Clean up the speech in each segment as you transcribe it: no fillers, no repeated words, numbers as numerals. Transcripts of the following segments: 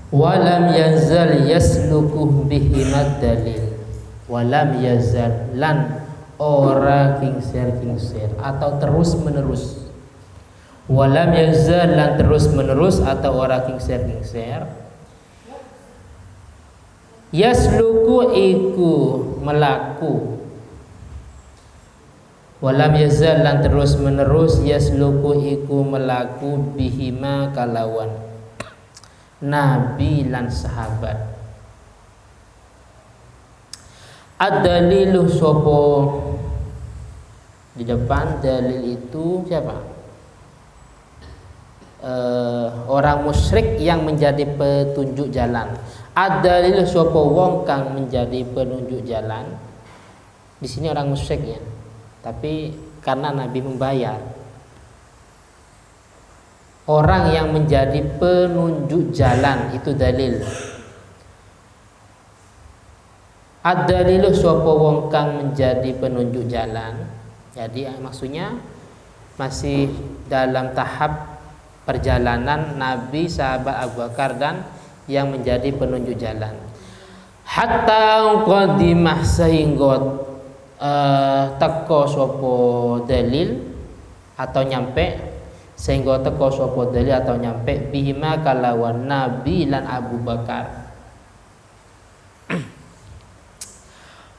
Walam yazal yaslukuh bihimad dalil. Walam yazal lan ora kingser atau terus menerus. Walam yazal lan terus menerus atau ora kingser. Yasluku iku melaku. Walam yazal lan terus menerus yasluku iku melaku bihima kalawan nabi lan sahabat. Ad-dalilu sopo di depan dalil itu siapa? Orang musyrik yang menjadi petunjuk jalan. Ad-dalilu sopo wong kang menjadi penunjuk jalan. Di sini orang musyrik ya. Tapi karena Nabi membayar, orang yang menjadi penunjuk jalan itu dalil. Ad-dalilu sapa wong kang menjadi penunjuk jalan. Jadi maksudnya masih dalam tahap perjalanan Nabi, sahabat Abu Bakar dan yang menjadi penunjuk jalan. Hatta qadimah sehingga teko sapa dalil atau nyampe, sehingga teko sapa dalil atau nyampe bihima kalawan Nabi lan Abu Bakar.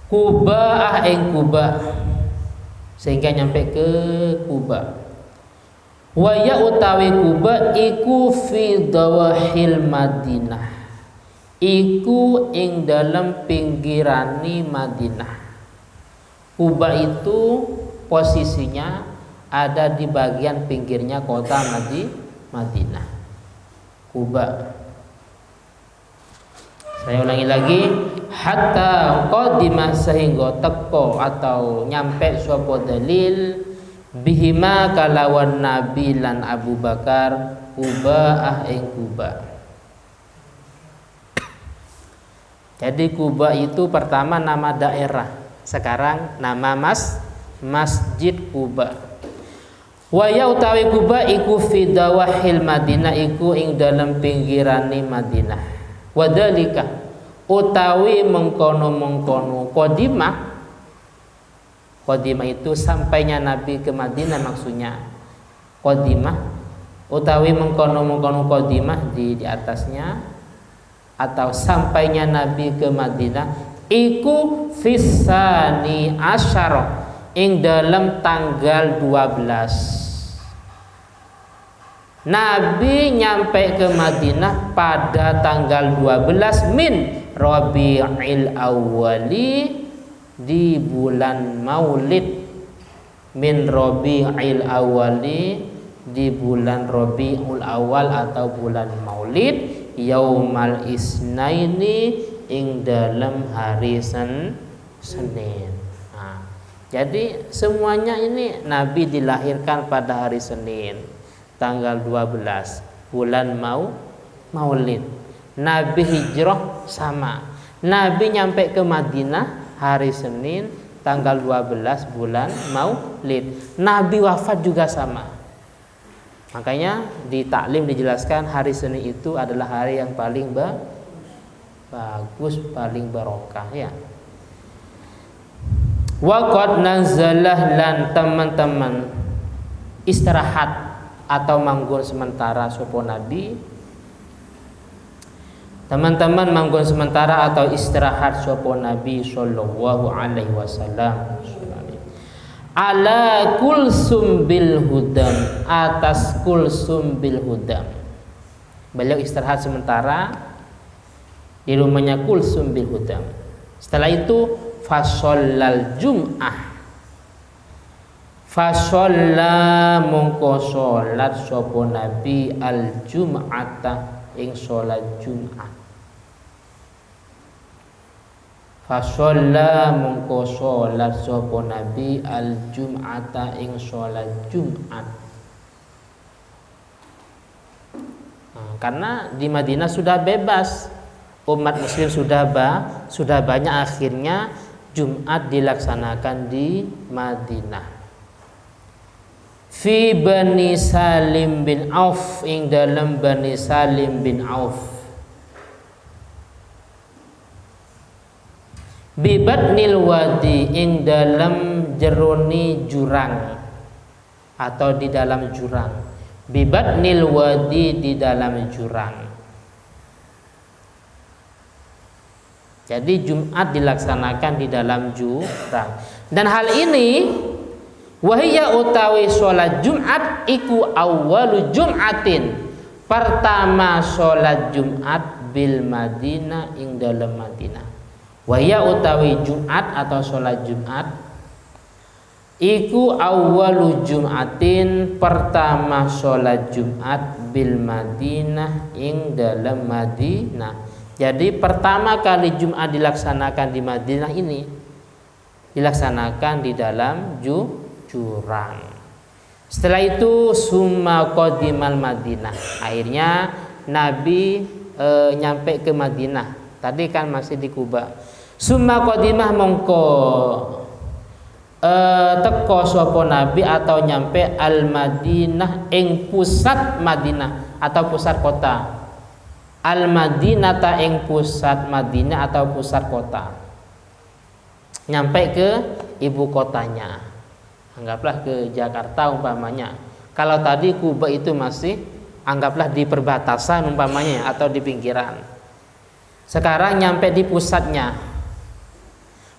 Kuba ing Kuba, sehingga nyampe ke Kuba. Wa ya utawi Kuba iku fi dawahil Madinah, iku ing dalam pinggirani Madinah. Kuba itu posisinya ada di bagian pinggirnya kota Madinah. Kuba. Saya ulangi lagi, hatta qadimah sehingga teko atau nyampe sapa dalil bihima kalawan Nabi lan Abu Bakar Kuba ing Kuba. Jadi Kuba itu pertama nama daerah, sekarang nama Masjid Kuba. Wa ya utawi Kuba iku fi dawahil Madinah, iku ing dalam pinggirane Madinah. Wadalika utawi mengkono qadimah itu sampainya Nabi ke Madinah, maksudnya qadimah utawi mengkono qadimah di atasnya atau sampainya Nabi ke Madinah iku fisani asyara ing dalam tanggal 12. Nabi nyampe ke Madinah pada tanggal 12 min Rabi'il Awwali, di bulan Maulid. Min Rabi'il Awwali, di bulan Rabiul Awal atau bulan Maulid. Yaumal Isnaini, ing dalam hari Senin. Nah, jadi semuanya ini Nabi dilahirkan pada hari Senin tanggal 12 bulan Maulid. Nabi hijrah sama. Nabi nyampe ke Madinah hari Senin tanggal 12 bulan Maulid. Nabi wafat juga sama. Makanya di taklim dijelaskan hari Senin itu adalah hari yang paling bagus, paling barokah ya. Wa qad nazalah lan teman-teman istirahat atau manggon sementara sapa Nabi. Teman-teman manggon sementara atau istirahat sapa Nabi sallallahu alaihi wasallam ala Kulsum bil Hudam, atas Kulsum bil Hudam. Beliau istirahat sementara di rumahnya Kulsum bil Hudam. Setelah itu fashollal Jum'ah, fasholla mongko sholat sapa Nabi al Jum'ata, ing sholat Jum'at. Fasholla mongko sholat sapa Nabi al Jum'ata, ing sholat Jum'at. Karena di Madinah sudah bebas, umat muslim sudah banyak, akhirnya Jumat dilaksanakan di Madinah. Fi Bani Salim bin Auf, ing dalam Bani Salim bin Auf. Bibatnil wadi ing dalam jeroni jurang atau di dalam jurang. Bibatnil wadi di dalam jurang. Jadi Jumat dilaksanakan di dalam jurang. Dan hal ini wahia utawi sholat Jumat iku awwalu Jum'atin, pertama sholat Jumat bil Madinah ing dalam Madinah. Wahia utawi Jumat atau sholat Jumat iku awwalu Jum'atin, pertama sholat Jumat bil Madinah ing dalam Madinah. Jadi pertama kali Jumat dilaksanakan di Madinah ini dilaksanakan di dalam jurang. Setelah itu summa qadimal Madinah. Akhirnya Nabi nyampe ke Madinah. Tadi kan masih di Kuba. Summa qadimah mongko teko sapa Nabi atau nyampe al Madinah ing pusat Madinah atau pusat kota. Al Madinah ta ing pusat Madinah atau pusat kota. Nyampe ke ibu kotanya. Anggaplah ke Jakarta umpamanya. Kalau tadi Kuba itu masih anggaplah di perbatasan umpamanya atau di pinggiran. Sekarang nyampe di pusatnya.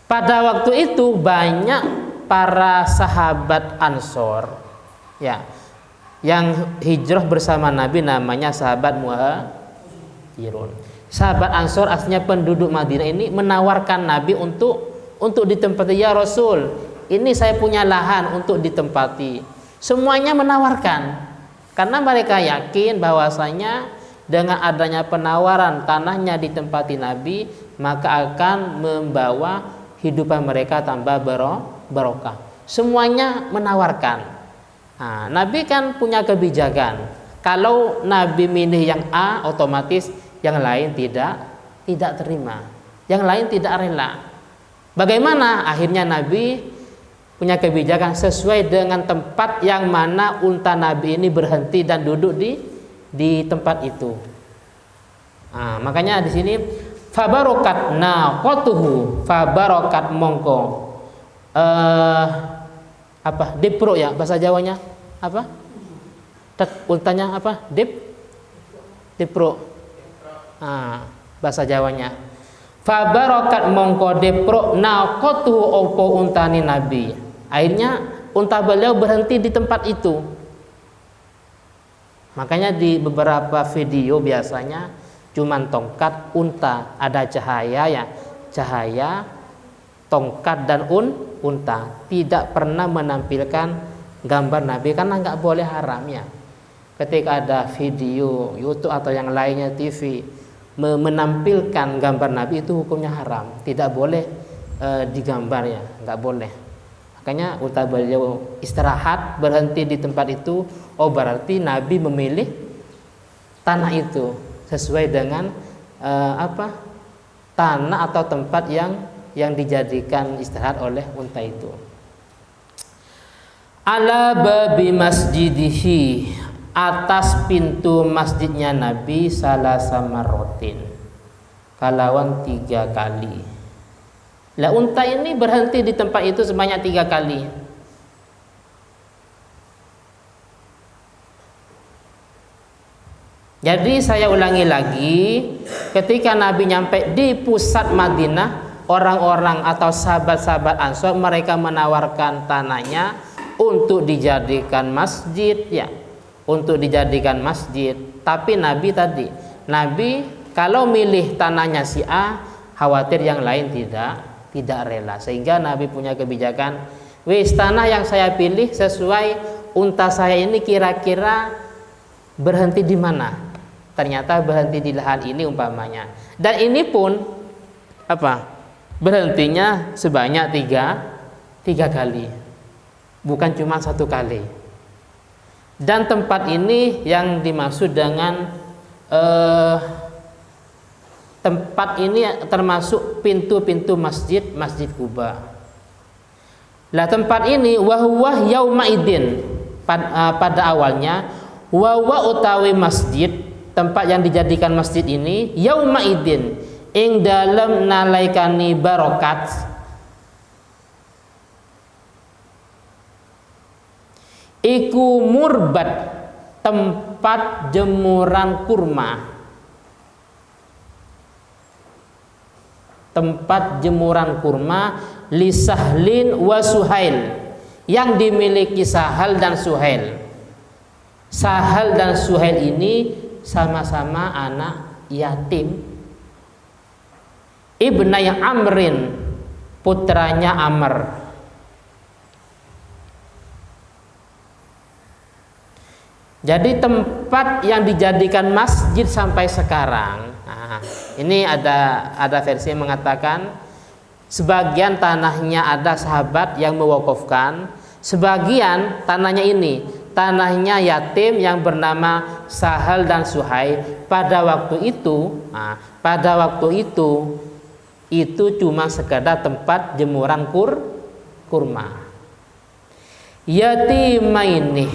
Pada waktu itu banyak para sahabat Ansor ya yang hijrah bersama Nabi, namanya sahabat Muhajirun. Sahabat Ansor aslinya penduduk Madinah ini menawarkan Nabi untuk ditempati. Ya Rasul, ini saya punya lahan untuk ditempati. Semuanya menawarkan karena mereka yakin bahwasanya dengan adanya penawaran tanahnya ditempati Nabi, maka akan membawa hidupan mereka tambah barokah. Semuanya menawarkan. Nah, Nabi kan punya kebijakan. Kalau Nabi milih yang A, otomatis yang lain tidak terima, yang lain tidak rela. Bagaimana? Akhirnya Nabi punya kebijakan sesuai dengan tempat yang mana unta Nabi ini berhenti dan duduk di tempat itu. Nah, makanya di sini fabarokat naqatuhu, fabarokat mongko dipro ya bahasa Jawanya apa? Untanya apa? Dipro. Nah, bahasa Jawanya. Fabarokat mongko dipro naqatuhu opo untani Nabi. Akhirnya unta beliau berhenti di tempat itu. Makanya di beberapa video biasanya cuman tongkat unta, ada cahaya tongkat dan unta, tidak pernah menampilkan gambar Nabi karena nggak boleh haram ya. Ketika ada video YouTube atau yang lainnya TV menampilkan gambar Nabi, itu hukumnya haram, tidak boleh digambar ya, nggak boleh. Makanya unta beliau istirahat berhenti di tempat itu, oh berarti Nabi memilih tanah itu sesuai dengan tanah atau tempat yang dijadikan istirahat oleh unta itu. Ala babi masjidihi, atas pintu masjidnya Nabi salasa marrotin, kalawan 3 kali. Lah unta ini berhenti di tempat itu sebanyak 3 kali. Jadi saya ulangi lagi, ketika Nabi nyampe di pusat Madinah, orang-orang atau sahabat-sahabat Ansor mereka menawarkan tanahnya untuk dijadikan masjid ya, untuk dijadikan masjid. Tapi Nabi kalau milih tanahnya si A, khawatir yang lain tidak rela, sehingga Nabi punya kebijakan, wis tanah yang saya pilih sesuai unta saya ini kira-kira berhenti di mana. Ternyata berhenti di lahan ini umpamanya, dan ini pun berhentinya sebanyak tiga kali, bukan cuma 1 kali. Dan tempat ini yang dimaksud dengan tempat ini termasuk pintu-pintu masjid Kuba. Lah tempat ini wahuwah yauma idin, pada awalnya wawa utawi masjid, tempat yang dijadikan masjid ini yauma idin, ing dalem nalaikani barokat iku murbat tempat jemuran kurma, tempat jemuran kurma li Sahlin wa Suhail, yang dimiliki Sahal dan Suhail. Sahal dan Suhail ini sama-sama anak yatim, ibnai Amrin, putranya Amr. Jadi tempat yang dijadikan masjid sampai sekarang. Nah, ini ada versi yang mengatakan sebagian tanahnya ada sahabat yang mewakafkan, sebagian tanahnya ini tanahnya yatim yang bernama Sahal dan Suhail. Pada waktu itu cuma sekadar tempat jemuran kurma. Yatimaini,